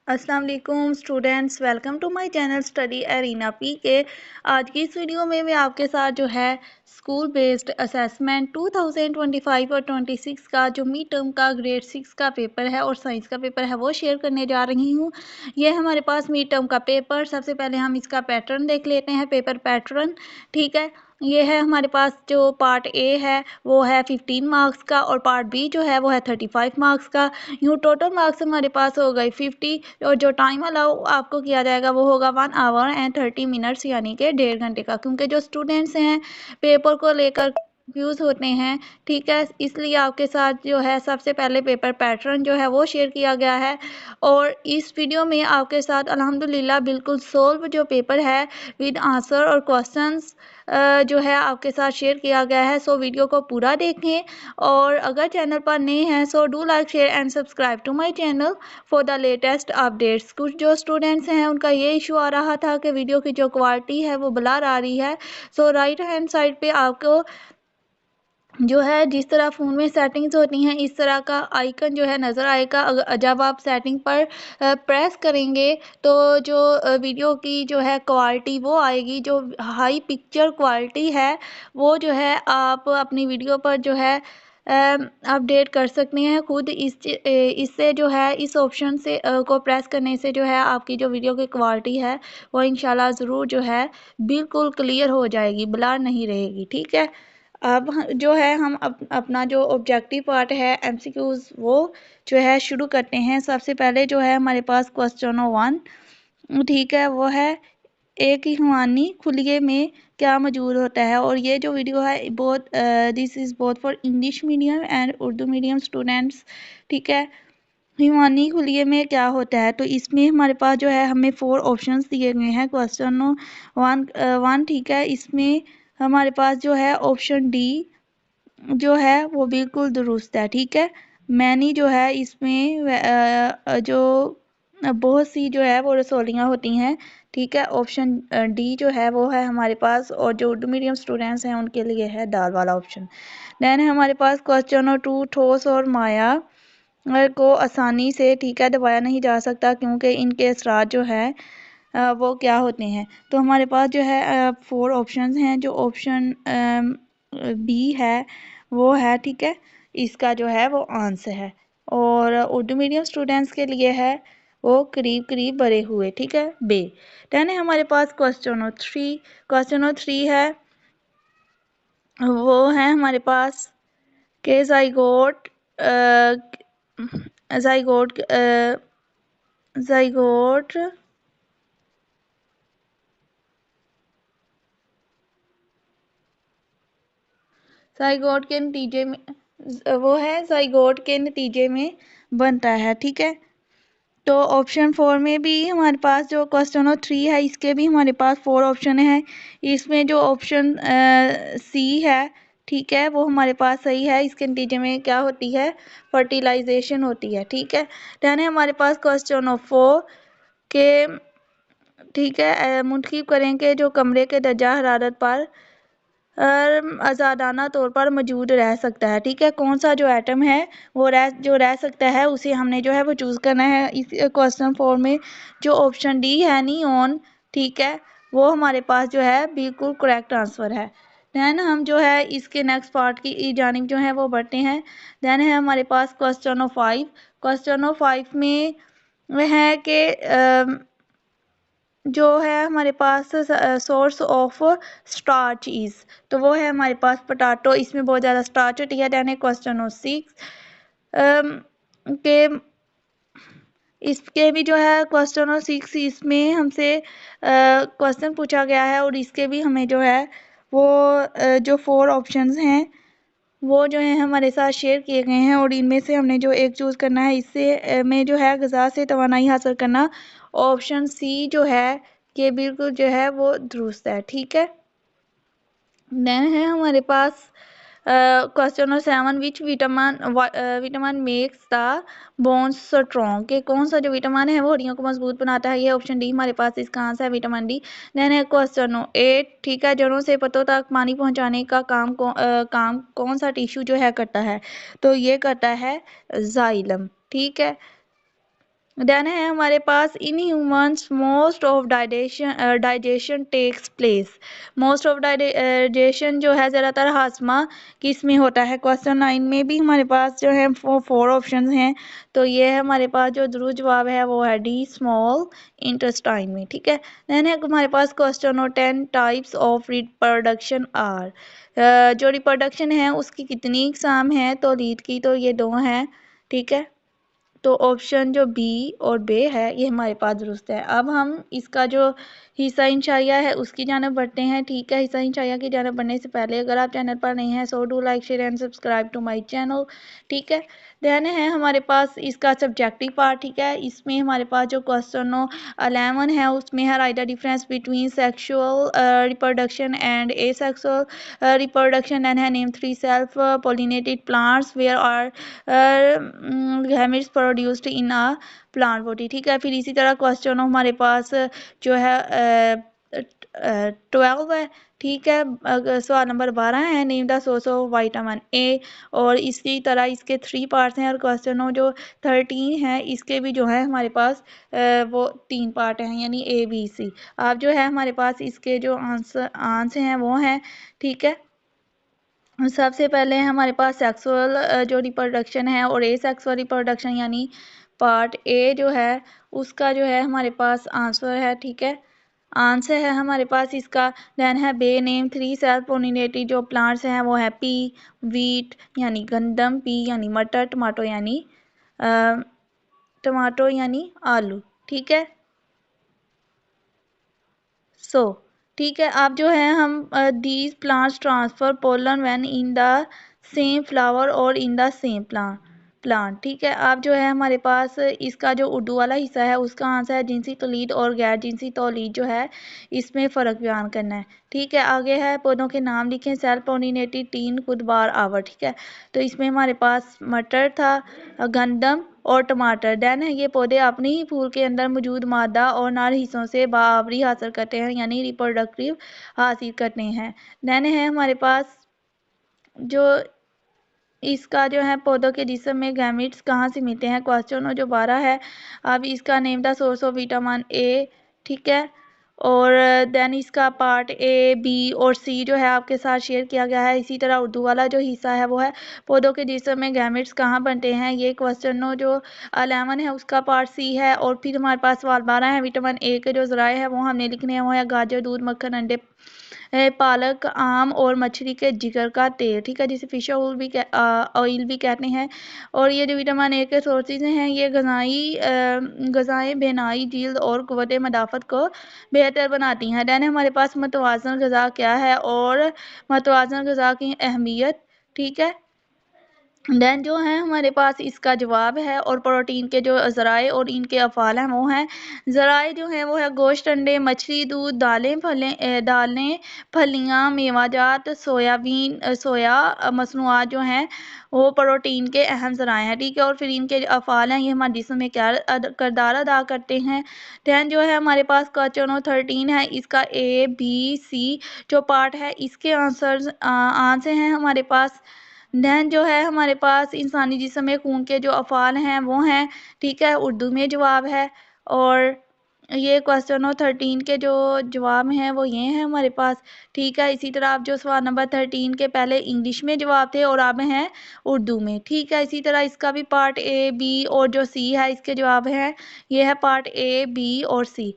अस्सलाम वालेकुम students, welcome to my channel study arena P K. आज की इस वीडियो में मैं आपके साथ जो है स्कूल बेस्ड असेसमेंट 2025 और 26 का जो मिड टर्म का ग्रेड 6 का पेपर है और साइंस का पेपर है वो शेयर करने जा रही हूँ। ये हमारे पास मिड टर्म का पेपर। सबसे पहले हम इसका पैटर्न देख लेते हैं, पेपर पैटर्न। ठीक है, ये है हमारे पास जो पार्ट ए है वो है 15 मार्क्स का और पार्ट बी जो है वो है 35 मार्क्स का। यूँ टोटल मार्क्स हमारे पास हो गए 50 और जो टाइम अलाउ आपको किया जाएगा वो होगा 1 आवर एंड 30 मिनट्स यानी कि 1.5 घंटे का, क्योंकि जो स्टूडेंट्स हैं पेपर को लेकर कंफ्यूज होते हैं। ठीक है, इसलिए आपके साथ जो है सबसे पहले पेपर पैटर्न जो है वो शेयर किया गया है और इस वीडियो में आपके साथ अल्हम्दुलिल्लाह बिल्कुल सोल्व जो पेपर है विद आंसर और क्वेश्चंस जो है आपके साथ शेयर किया गया है। सो वीडियो को पूरा देखें और अगर चैनल पर नए हैं so do like share and subscribe to my channel for the latest updates. कुछ जो स्टूडेंट्स हैं उनका ये इशू आ रहा था कि वीडियो की जो क्वालिटी है वो ब्लर आ रही है। सो राइट हैंड साइड पे आपको जो है जिस तरह फ़ोन में सेटिंग्स होती हैं इस तरह का आइकन जो है नज़र आएगा। जब आप सेटिंग पर प्रेस करेंगे तो जो वीडियो की जो है क्वालिटी वो आएगी, जो हाई पिक्चर क्वालिटी है वो जो है आप अपनी वीडियो पर जो है अपडेट कर सकते हैं खुद। इससे जो है इस ऑप्शन से को प्रेस करने से जो है आपकी जो वीडियो की क्वालिटी है वो इंशाल्लाह ज़रूर जो है बिल्कुल क्लियर हो जाएगी, ब्लर नहीं रहेगी। ठीक है, अब जो है हम अपना जो ऑब्जेक्टिव पार्ट है एमसीक्यूज वो जो है शुरू करते हैं। सबसे पहले जो है हमारे पास क्वेश्चन 1, ठीक है, वो है एक हिमानी खुलिये में क्या मौजूद होता है। और ये जो वीडियो है बहुत this is both for English medium and Urdu medium students. ठीक है, हिमानी खुलिये में क्या होता है, तो इसमें हमारे पास जो है हमें 4 ऑप्शंस दिए गए हैं क्वेश्चन वन। ठीक है, इसमें हमारे पास जो है ऑप्शन डी जो है वो बिल्कुल दुरुस्त है। ठीक है, मैनी जो है इसमें जो बहुत सी जो है वो रसौलियाँ होती हैं। ठीक है, ऑप्शन डी जो है वो है हमारे पास, और जो उर्दू मीडियम स्टूडेंट्स हैं उनके लिए है दाल वाला ऑप्शन। देन हमारे पास क्वेश्चन नंबर 2, ठोस और माया को आसानी से ठीक है दबाया नहीं जा सकता क्योंकि इनके असरात जो है वो क्या होते हैं। तो हमारे पास जो है 4 ऑप्शंस हैं। जो ऑप्शन बी है वो है, ठीक है, इसका जो है वो आंसर है। और उर्दू मीडियम स्टूडेंट्स के लिए है वो करीब करीब भरे हुए। ठीक है, बे। देन हमारे पास क्वेश्चन नंबर 3, क्वेश्चन नंबर 3 है वो है हमारे पास के जाइगोट जाइगोट जाइगोट जाइगोट के नतीजे में वो है जाइगोट के नतीजे में बनता है। ठीक है, तो ऑप्शन 4 में भी हमारे पास जो क्वेश्चन नंबर 3 है इसके भी हमारे पास 4 ऑप्शन है। इसमें जो ऑप्शन सी है, ठीक है, वो हमारे पास सही है। इसके नतीजे में क्या होती है, फर्टिलाइजेशन होती है। ठीक है, देन हमारे पास क्वेश्चन नंबर 4 के, ठीक है, मुंतखब करें कि जो कमरे के दर्जा हरारत पर आज़ादाना तौर पर मौजूद रह सकता है। ठीक है, कौन सा जो एटम है वो रह सकता है उसे हमने जो है वो चूज़ करना है। इस क्वेश्चन 4 में जो ऑप्शन डी है नियॉन, ठीक है, वो हमारे पास जो है बिल्कुल करेक्ट आंसर है। देन हम जो है इसके नेक्स्ट पार्ट की जानिब जो है वो बढ़ते हैं। देन है हमारे पास क्वेश्चन नंबर 5। क्वेश्चन नंबर 5 में वह है कि जो है हमारे पास सोर्स ऑफ स्टार्च इज़, तो वो है हमारे पास पोटैटो। इसमें बहुत ज़्यादा स्टार्च होती है। देन क्वेश्चन नंबर 6 के इसके भी जो है क्वेश्चन नंबर 6 इसमें हमसे क्वेश्चन पूछा गया है और इसके भी हमें जो है वो जो 4 ऑप्शंस हैं वो जो है हमारे साथ शेयर किए गए हैं और इनमें से हमने जो एक चूज़ करना है। इससे में जो है ग़िज़ा से तवानाई हासिल करना, ऑप्शन सी जो है कि बिल्कुल जो है वो दुरुस्त है। ठीक है, देन है हमारे पास question number 7, which vitamin makes the bones strong, के कौन सा जो विटामिन है वो हड्डियों को मजबूत बनाता है। ये ऑप्शन डी हमारे पास इसका आंसर है विटामिन डी। देन है क्वेश्चन नंबर 8, ठीक है, जड़ों से पत्तों तक पानी पहुंचाने का काम कौन सा टिश्यू जो है करता है, तो ये करता है जाइलम। ठीक है, देन है हमारे पास in humans most of digestion takes place. Most of digestion जो है ज़्यादातर हाजमा किस में होता है। क्वेश्चन 9 में भी हमारे पास जो है फोर ऑप्शन हैं, तो ये है हमारे पास जो दुरुस्त जवाब है वो है डी स्मॉल इंटेस्टाइन में। ठीक है, देन है हमारे पास क्वेश्चन और 10 टाइप्स ऑफ रिप्रोडक्शन आर। जो रिप्रोडक्शन है उसकी कितनी इकसाम है, तो लीड की तो ये दो हैं। ठीक है, तो ऑप्शन जो बी और बे है ये हमारे पास दुरुस्त है। अब हम इसका जो हिस्सा इंशाइया है उसकी जानिब बढ़ते हैं। ठीक है, हिस्सा इंशाइया की जानिब बढ़ने से पहले अगर आप चैनल पर नहीं हैं so do like share and subscribe to my channel. ठीक है, देन है हमारे पास इसका सब्जेक्टिव पार्ट। ठीक है, इसमें हमारे पास जो क्वेश्चन 11 है उसमें है right the difference between sexual reproduction and asexual reproduction and है name 3 self pollinated plants where are gametes produced in a plant body. ठीक है, फिर इसी तरह क्वेश्चन हमारे पास जो है 12 है। ठीक है, सवाल नंबर 12 है name the source of vitamin A, और इसी तरह इसके 3 पार्ट्स हैं। और क्वेश्चन जो 13 है इसके भी जो है हमारे पास वो 3 पार्ट हैं, यानी ए बी सी। आप जो है हमारे पास इसके जो आंसर हैं वो हैं। ठीक है, सबसे पहले हमारे पास सेक्सुअल जो रिप्रोडक्शन है और ए सेक्सुअल रिप्रोडक्शन यानी पार्ट ए जो है उसका जो है हमारे पास आंसर है। ठीक है, आंसर है हमारे पास इसका। देन है बे नेम 3 सेल्फ पोलिनेटेड जो प्लांट्स हैं वो है पी वीट यानी गंदम, पी यानी मटर, टमाटो यानी आलू। ठीक है, सो ठीक है, आप जो है हम these plants transfer pollen when in the same flower और इन द सेम प्लांट। ठीक है, आप जो है हमारे पास इसका जो उर्दू वाला हिस्सा है उसका आंसर है जिनसी तौलीद और गैर जिनसी तौलीद जो है इसमें फ़र्क बयान करना है। ठीक है, आगे है पौधों के नाम लिखें। सेल्फ पोलिनेटेड 3 खुद बार आवर। ठीक है, तो इसमें हमारे पास मटर था, गंदम और टमाटर। देन है ये पौधे अपने ही फूल के अंदर मौजूद मादा और नर हिस्सों से बावरी हासिल करते हैं, यानी रिप्रोडक्टिव हासिल करते हैं। देन है हमारे पास जो इसका जो है पौधों के जिस्म में गैमेट्स कहाँ से मिलते हैं। क्वेश्चन जो 12 है, अब इसका name the source of vitamin A. ठीक है, और देन इसका पार्ट ए बी और सी जो है आपके साथ शेयर किया गया है। इसी तरह उर्दू वाला जो हिस्सा है वो है पौधों के जिस्म में गैमेट्स कहाँ बनते हैं। ये क्वेश्चन जो 11 है उसका पार्ट सी है। और फिर हमारे पास सवाल 12 है, विटामिन ए के जो ज़राए हैं वो हमने लिखने हैं, वो है गाजर, दूध, मक्खन, अंडे, पालक, आम और मछली के जिगर का तेल। ठीक है, जिसे फिश ऑयल भी कहते हैं। और ये जो विटामिन ए के सोर्सेज हैं ये गज़ाएँ बेनाई जिल्द और क़ुव्वत मदाफ़त को बेहतर बनाती हैं। देन हमारे पास मतवाज़न ग़िज़ा क्या है और मतवाज़न ग़िज़ा की अहमियत। ठीक है, देन जो है हमारे पास इसका जवाब है। और प्रोटीन के जो ज़राए और इनके अफ़ाल हैं वो हैं, ज़राए जो हैं वो है गोश्त, अंडे, मछली, दूध, दालें, फलियाँ, मेवाजात, सोया मसनूआत जो हैं वो प्रोटीन के अहम ज़राए हैं। ठीक है, और फिर इनके जो अफ़ाल हैं ये हमारे जिस्म में क्या किरदार अदा करते हैं। दैन जो है हमारे पास क्वेश्चन 13 है, इसका ए बी सी जो पार्ट है इसके आंसर हैं हमारे पास। दैन जो है हमारे पास इंसानी जिस्म में खून के जो अफ़ाल हैं वो हैं। ठीक है, उर्दू में जवाब है। और ये क्वेश्चन 13 के जो जवाब हैं वो ये हैं हमारे पास। ठीक है, इसी तरह आप जो सवाल नंबर 13 के पहले इंग्लिश में जवाब थे और अब हैं उर्दू में। ठीक है, इसी तरह इसका भी पार्ट ए बी और जो सी है इसके जवाब हैं, ये है पार्ट ए बी और सी।